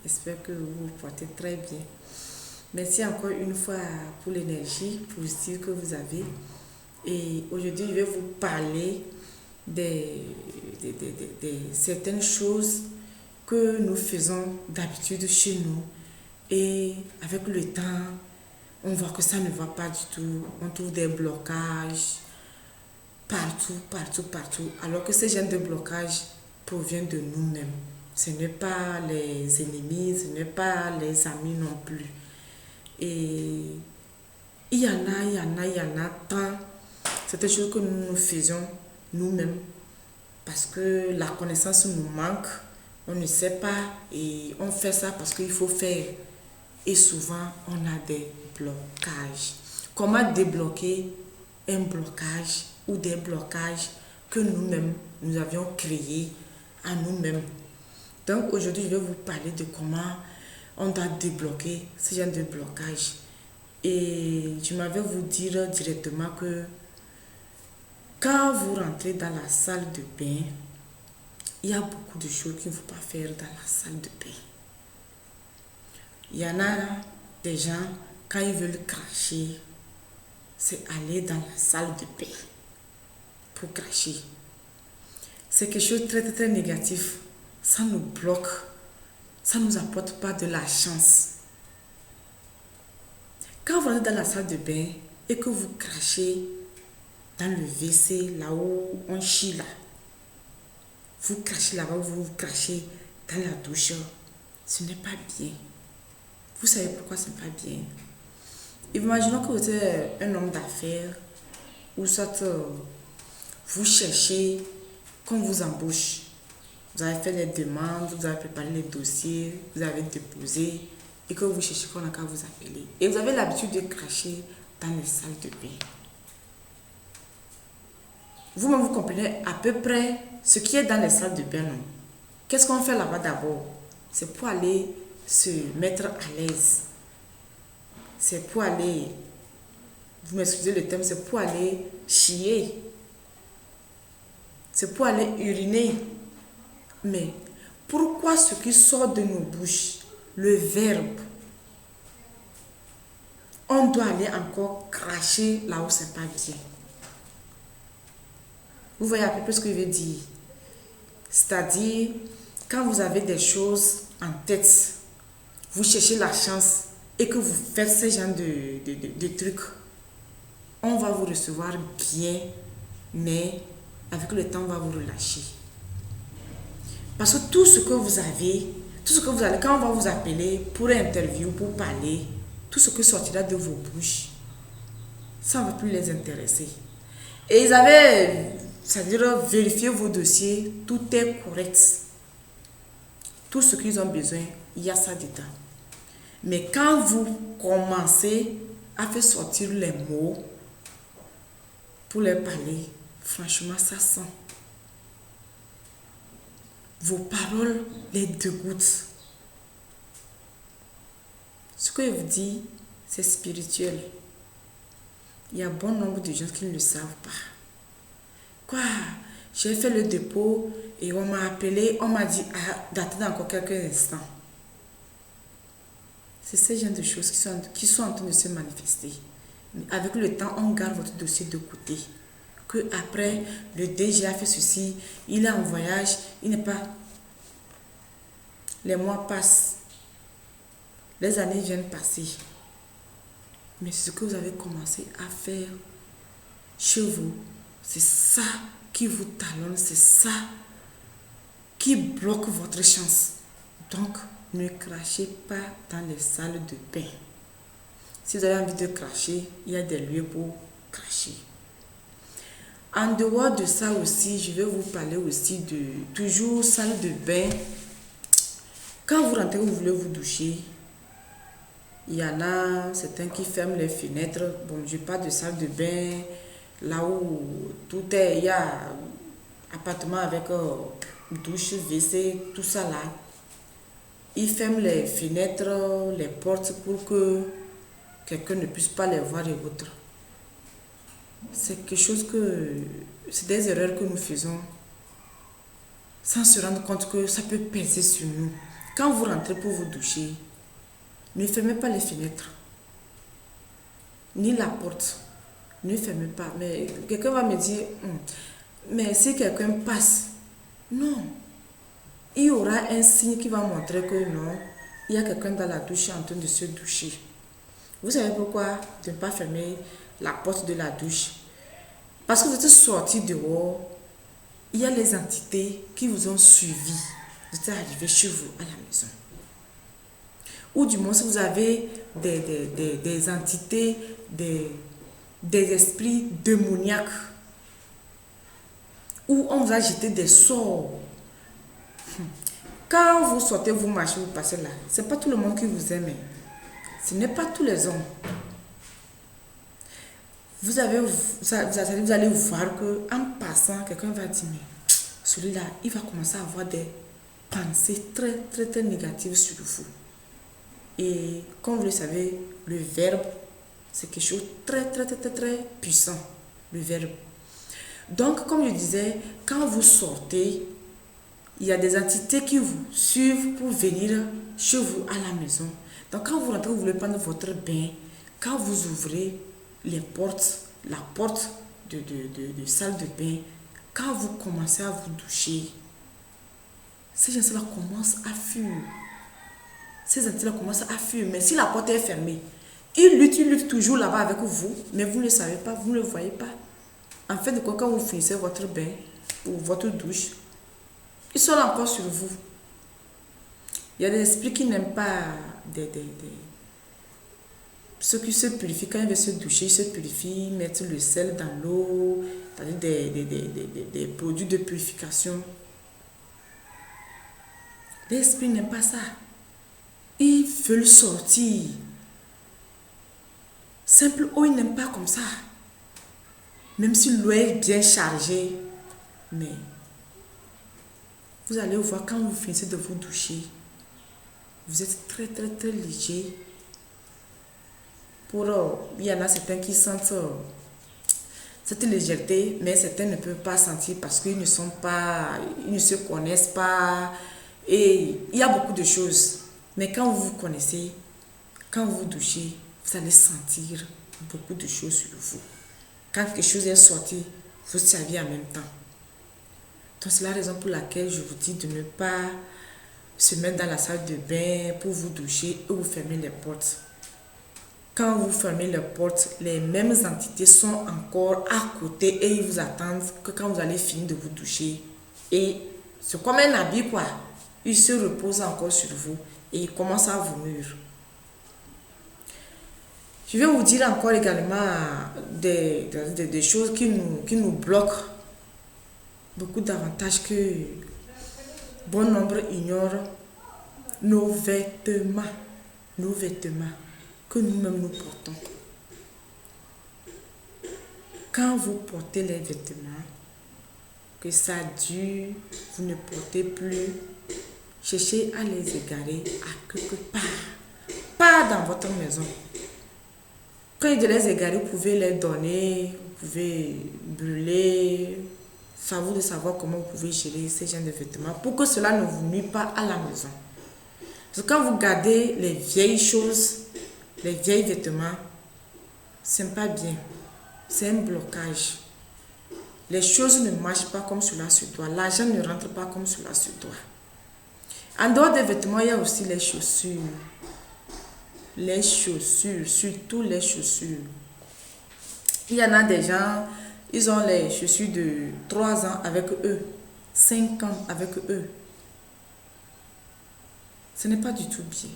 J'espère que vous vous portez très bien. Merci encore une fois pour l'énergie positive que vous avez. Et aujourd'hui, je vais vous parler des certaines choses que nous faisons d'habitude chez nous. Et avec le temps, on voit que ça ne va pas du tout. On trouve des blocages partout, partout, partout. Alors que ces genres de blocages proviennent de nous-mêmes. Ce n'est pas les ennemis, ce n'est pas les amis non plus. Et il y en a tant. C'est des choses que nous faisons nous-mêmes parce que la connaissance nous manque. On ne sait pas et on fait ça parce qu'il faut faire. Et souvent, on a des blocages. Comment débloquer un blocage ou des blocages que nous-mêmes, nous avions créés à nous-mêmes? Donc aujourd'hui, je vais vous parler de comment on doit débloquer ce genre de blocage. Et je m'avais vous dire directement que quand vous rentrez dans la salle de bain, il y a beaucoup de choses qu'il ne faut pas faire dans la salle de bain. Il y en a des gens, quand ils veulent cracher, c'est aller dans la salle de bain pour cracher. C'est quelque chose de très, très, très négatif. Ça nous bloque. Ça ne nous apporte pas de la chance. Quand vous entrez dans la salle de bain et que vous crachez dans le WC, là où on chie là, vous crachez là-bas, vous crachez dans la douche, ce n'est pas bien. Vous savez pourquoi ce n'est pas bien? Imaginons que vous êtes un homme d'affaires ou soit vous cherchez qu'on vous embauche. Vous avez fait les demandes, vous avez préparé les dossiers, vous avez déposé et que vous cherchez qu'on a qu'à vous appeler. Et vous avez l'habitude de cracher dans les salles de bain. Vous-même, vous comprenez à peu près ce qui est dans les salles de bain, non? Qu'est-ce qu'on fait là-bas d'abord? C'est pour aller se mettre à l'aise. C'est pour aller, vous m'excusez le terme, c'est pour aller chier. C'est pour aller uriner. Mais pourquoi ce qui sort de nos bouches, le verbe, on doit aller encore cracher là où c'est pas bien? Vous voyez à peu près ce que je veux dire. C'est-à-dire, quand vous avez des choses en tête, vous cherchez la chance et que vous faites ce genre de trucs, on va vous recevoir bien, mais avec le temps, on va vous relâcher. Parce que tout ce que vous avez, tout ce que vous allez, quand on va vous appeler pour une interview, pour parler, tout ce que sortira de vos bouches, ça ne va plus les intéresser. Et ils avaient, c'est-à-dire vérifier vos dossiers, tout est correct. Tout ce qu'ils ont besoin, il y a ça dedans. Mais quand vous commencez à faire sortir les mots pour les parler, franchement, ça sent. Vos paroles les dégoûtent. Ce que je vous dis, c'est spirituel. Il y a bon nombre de gens qui ne le savent pas. Quoi? J'ai fait le dépôt et on m'a appelé, on m'a dit d'attendre encore quelques instants. C'est ce genre de choses qui sont en train de se manifester. Mais avec le temps, on garde votre dossier de côté. Que après, le DG a fait ceci, il est en voyage, il n'est pas... Les mois passent, les années viennent passer. Mais ce que vous avez commencé à faire chez vous, c'est ça qui vous talonne, c'est ça qui bloque votre chance. Donc, ne crachez pas dans les salles de bain. Si vous avez envie de cracher, il y a des lieux pour cracher. En dehors de ça aussi, je vais vous parler aussi de toujours salle de bain. Quand vous rentrez, vous voulez vous doucher, il y en a certains qui ferment les fenêtres. Bon, je parle de salle de bain, là où tout est, il y a appartement avec douche, WC, tout ça là. Ils ferment les fenêtres, les portes pour que quelqu'un ne puisse pas les voir et autres. C'est quelque chose que, c'est des erreurs que nous faisons sans se rendre compte que ça peut peser sur nous. Quand vous rentrez pour vous doucher, ne fermez pas les fenêtres, ni la porte. Ne fermez pas. Mais quelqu'un va me dire, mais si quelqu'un passe, non. Il y aura un signe qui va montrer que non, il y a quelqu'un dans la douche en train de se doucher. Vous savez pourquoi de ne pas fermer la porte de la douche? Parce que vous êtes sorti dehors, il y a les entités qui vous ont suivi. Vous êtes arrivé chez vous à la maison. Ou du moins, si vous avez des entités, des esprits démoniaques, où on vous a jeté des sorts. Quand vous sortez, vous marchez, vous passez là, ce n'est pas tout le monde qui vous aime. Ce n'est pas tous les hommes. Vous allez voir que en passant, quelqu'un va dire, mais celui-là, il va commencer à avoir des pensées très, très, très négatives sur vous. Et comme vous le savez, le verbe, c'est quelque chose de très, très, très, très, très puissant, le verbe. Donc, comme je disais, quand vous sortez, il y a des entités qui vous suivent pour venir chez vous à la maison. Donc, quand vous rentrez, vous voulez prendre votre bain, quand vous ouvrez les portes, la porte de salle de bain, quand vous commencez à vous doucher, ces gens-là commencent à fuir. Ces entités-là commencent à fuir. Mais si la porte est fermée, ils luttent toujours là-bas avec vous, mais vous ne le savez pas, vous ne le voyez pas. En fait, de quoi, quand vous finissez votre bain ou votre douche, ils sont là encore sur vous. Il y a des esprits qui n'aiment pas ceux qui se purifient. Quand ils veulent se doucher, ils se purifient, mettent le sel dans l'eau, des produits de purification. Les esprits n'aiment pas ça. Ils veulent sortir. Simple eau, ils n'aiment pas comme ça. Même si l'eau est bien chargée. Mais vous allez voir, quand vous finissez de vous doucher, vous êtes très, très, très léger. Il y en a certains qui sentent cette légèreté, mais certains ne peuvent pas sentir parce qu'ils ne se connaissent pas. Et il y a beaucoup de choses. Mais quand vous vous connaissez, quand vous vous douchez, vous allez sentir beaucoup de choses sur vous. Quand quelque chose est sorti, vous servez en même temps. Donc c'est la raison pour laquelle je vous dis de ne pas se mettre dans la salle de bain pour vous doucher et vous fermer les portes. Quand vous fermez les portes, les mêmes entités sont encore à côté et ils vous attendent que quand vous allez finir de vous doucher. Et c'est comme un habit quoi. Ils se reposent encore sur vous et ils commencent à vous mûrir. Je vais vous dire encore également des choses qui nous bloquent beaucoup davantage que bon nombre ignorent. Nos vêtements que nous-mêmes nous portons. Quand vous portez les vêtements, que ça dure, vous ne portez plus, cherchez à les égarer à quelque part, pas dans votre maison. Quand il de les égarer, vous pouvez les donner, vous pouvez brûler. C'est à vous de savoir comment vous pouvez gérer ces genres de vêtements pour que cela ne vous nuise pas à la maison. Parce que quand vous gardez les vieilles choses, les vieilles vêtements, c'est pas bien. C'est un blocage. Les choses ne marchent pas comme cela se doit. L'argent ne rentre pas comme cela se doit. En dehors des vêtements, il y a aussi les chaussures. Les chaussures, surtout les chaussures. Il y en a des gens, ils ont les chaussures de 3 ans avec eux, 5 ans avec eux. Ce n'est pas du tout bien.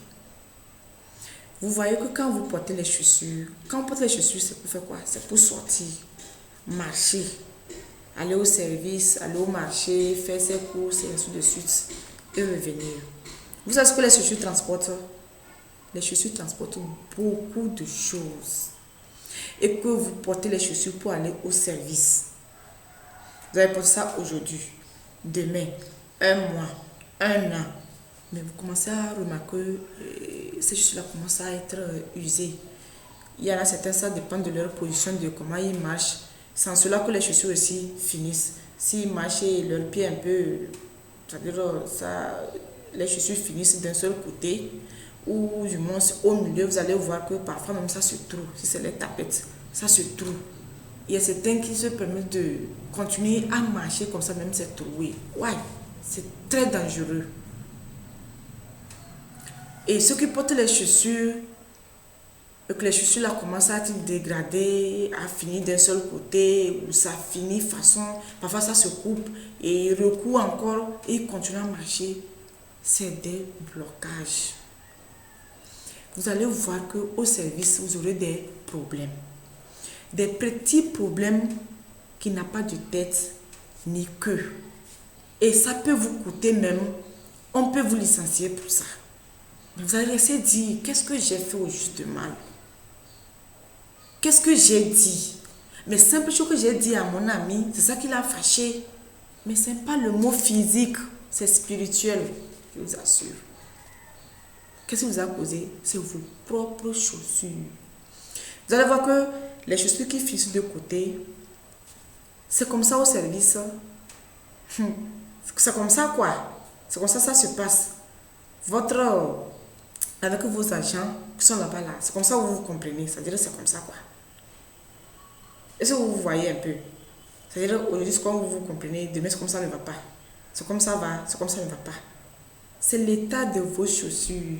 Vous voyez que quand vous portez les chaussures, c'est pour faire quoi? C'est pour sortir, marcher, aller au service, aller au marché, faire ses courses et ainsi de suite, et revenir. Vous savez ce que les chaussures transportent? Les chaussures transportent beaucoup de choses. Et que vous portez les chaussures pour aller au service. Vous avez porté ça aujourd'hui, demain, 1 mois, 1 an. Mais vous commencez à remarquer que ces chaussures-là commencent à être usées. Il y en a certains, ça dépend de leur position, de comment ils marchent. C'est en cela que les chaussures aussi finissent. S'ils marchent et leur pied un peu, c'est-à-dire ça, les chaussures finissent d'un seul côté, ou du moins au milieu, vous allez voir que parfois même ça se trouve. Si c'est les tapettes, ça se trouve. Il y a certains qui se permettent de continuer à marcher comme ça, même c'est trouvé. Ouais, c'est très dangereux. Et ceux qui portent les chaussures, que les chaussures là commencent à être dégradées, à finir d'un seul côté, ou ça finit façon, parfois ça se coupe, et il recoue encore, et il continue à marcher. C'est des blocages. Vous allez voir qu'au service, vous aurez des problèmes. Des petits problèmes qui n'ont pas de tête ni queue. Et ça peut vous coûter même, on peut vous licencier pour ça. Mais vous allez rester dire, qu'est-ce que j'ai fait au juste de mal? Qu'est-ce que j'ai dit? Mais simple chose que j'ai dit à mon ami, c'est ça qui l'a fâché. Mais ce n'est pas le mot physique, c'est spirituel, je vous assure. Qu'est-ce qui vous a causé? C'est vos propres chaussures. Vous allez voir que les chaussures qui finissent de côté, c'est comme ça au service. C'est comme ça quoi. C'est comme ça ça se passe. Avec vos agents qui sont là-bas là, c'est comme ça que vous comprenez. C'est-à-dire c'est comme ça quoi. Est-ce que vous voyez un peu? C'est-à-dire aujourd'hui c'est comme vous comprenez, demain c'est comme ça ne va pas. C'est comme ça va, c'est comme ça ne va pas. C'est l'état de vos chaussures.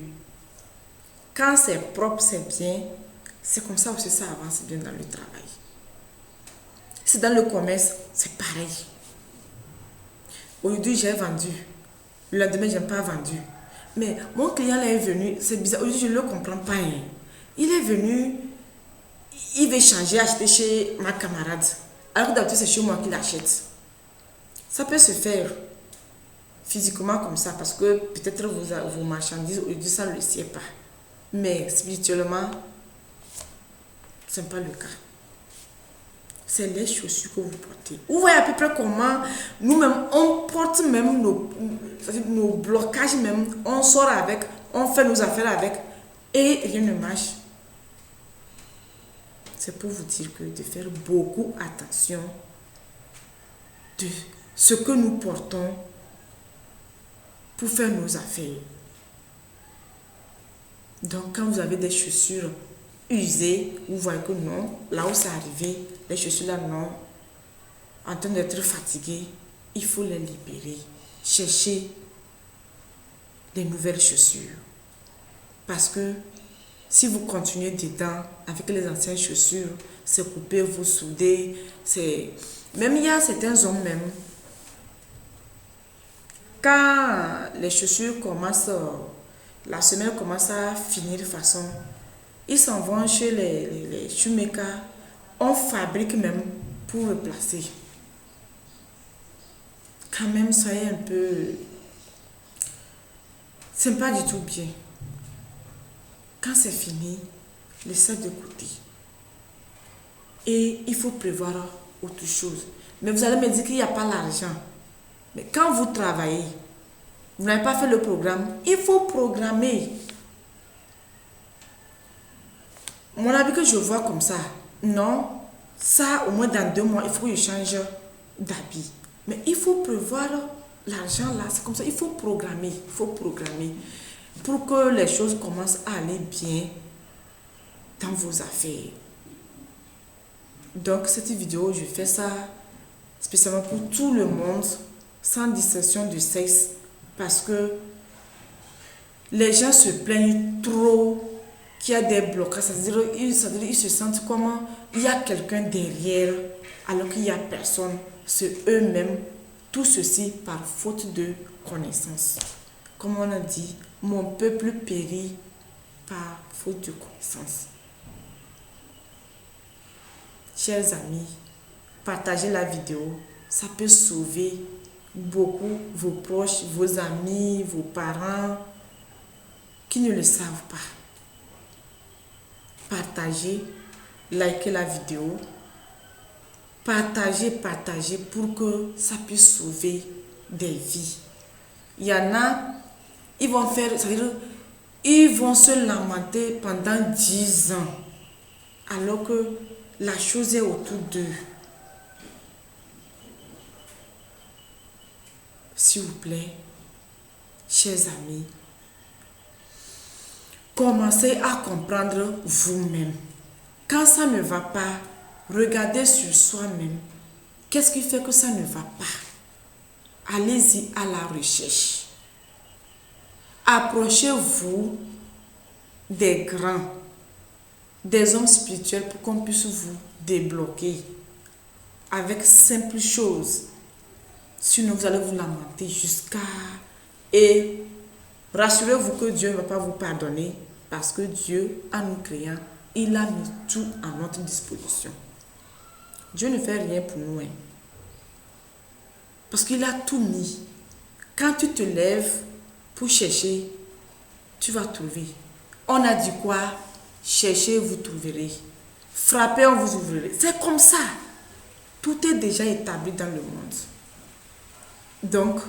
Quand c'est propre, c'est bien. C'est comme ça aussi ça avance bien dans le travail. C'est dans le commerce, c'est pareil. Aujourd'hui, j'ai vendu. Le lendemain, je n'ai pas vendu. Mais mon client là est venu, c'est bizarre. Aujourd'hui, je ne le comprends pas. Il est venu, il veut changer, acheter chez ma camarade. Alors que d'habitude, c'est chez moi qu'il achète. Ça peut se faire physiquement comme ça, parce que peut-être vos marchandises, aujourd'hui, ça ne le sait pas. Mais spirituellement, ce n'est pas le cas. C'est les chaussures que vous portez. Vous voyez à peu près comment nous-mêmes, on porte même nos blocages, même, on sort avec, on fait nos affaires avec, et rien ne marche. C'est pour vous dire que de faire beaucoup attention de ce que nous portons pour faire nos affaires. Donc, quand vous avez des chaussures usées, vous voyez que non, là où c'est arrivé, les chaussures là, non, en train d'être fatiguées, il faut les libérer. Cherchez des nouvelles chaussures. Parce que si vous continuez dedans avec les anciennes chaussures, c'est couper, vous souder, c'est... Même il y a certains hommes même, quand les chaussures commencent, la semaine commence à finir de façon, ils s'en vont chez les shoemakers, on fabrique même pour replacer. Quand même, soyez un peu... C'est pas du tout bien. Quand c'est fini, laissez de côté. Et il faut prévoir autre chose. Mais vous allez me dire qu'il n'y a pas l'argent. Mais quand vous travaillez, vous n'avez pas fait le programme, il faut programmer. Mon habit que je vois comme ça, non, ça au moins dans 2 mois, il faut que je change d'habit. Mais il faut prévoir l'argent là, c'est comme ça, il faut programmer pour que les choses commencent à aller bien dans vos affaires. Donc cette vidéo, je fais ça spécialement pour tout le monde, sans distinction de sexe, parce que les gens se plaignent trop qu'il y a des blocages, c'est-à-dire ils se sentent comme il y a quelqu'un derrière alors qu'il n'y a personne. C'est eux-mêmes, tout ceci par faute de connaissance. Comme on a dit, mon peuple périt par faute de connaissance. Chers amis, partagez la vidéo, ça peut sauver beaucoup vos proches, vos amis, vos parents qui ne le savent pas. Partagez, likez la vidéo, partagez pour que ça puisse sauver des vies. Il y en a, ils vont faire, c'est-à-dire, ils vont se lamenter pendant 10 ans, alors que la chose est autour d'eux. S'il vous plaît, chers amis, commencez à comprendre vous-même. Quand ça ne va pas, regardez sur soi-même. Qu'est-ce qui fait que ça ne va pas? Allez-y à la recherche. Approchez-vous des grands, des hommes spirituels pour qu'on puisse vous débloquer avec simple choses. Sinon, vous allez vous lamenter jusqu'à... Et rassurez-vous que Dieu ne va pas vous pardonner parce que Dieu, en nous créant, il a mis tout à notre disposition. Dieu ne fait rien pour nous. Parce qu'il a tout mis. Quand tu te lèves pour chercher, tu vas trouver. On a dit quoi? Cherchez, vous trouverez. Frappez, on vous ouvrirez. C'est comme ça. Tout est déjà établi dans le monde. Donc,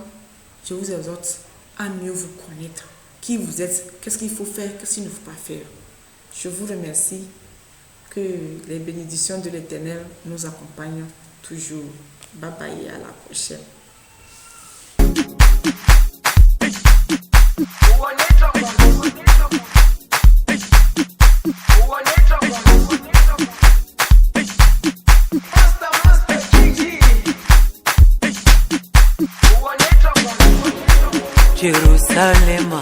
je vous exhorte à mieux vous connaître. Qui vous êtes, qu'est-ce qu'il faut faire, qu'est-ce qu'il ne faut pas faire. Je vous remercie. Que les bénédictions de l'Éternel nous accompagnent toujours. Bye bye et à la prochaine. Jerusalem,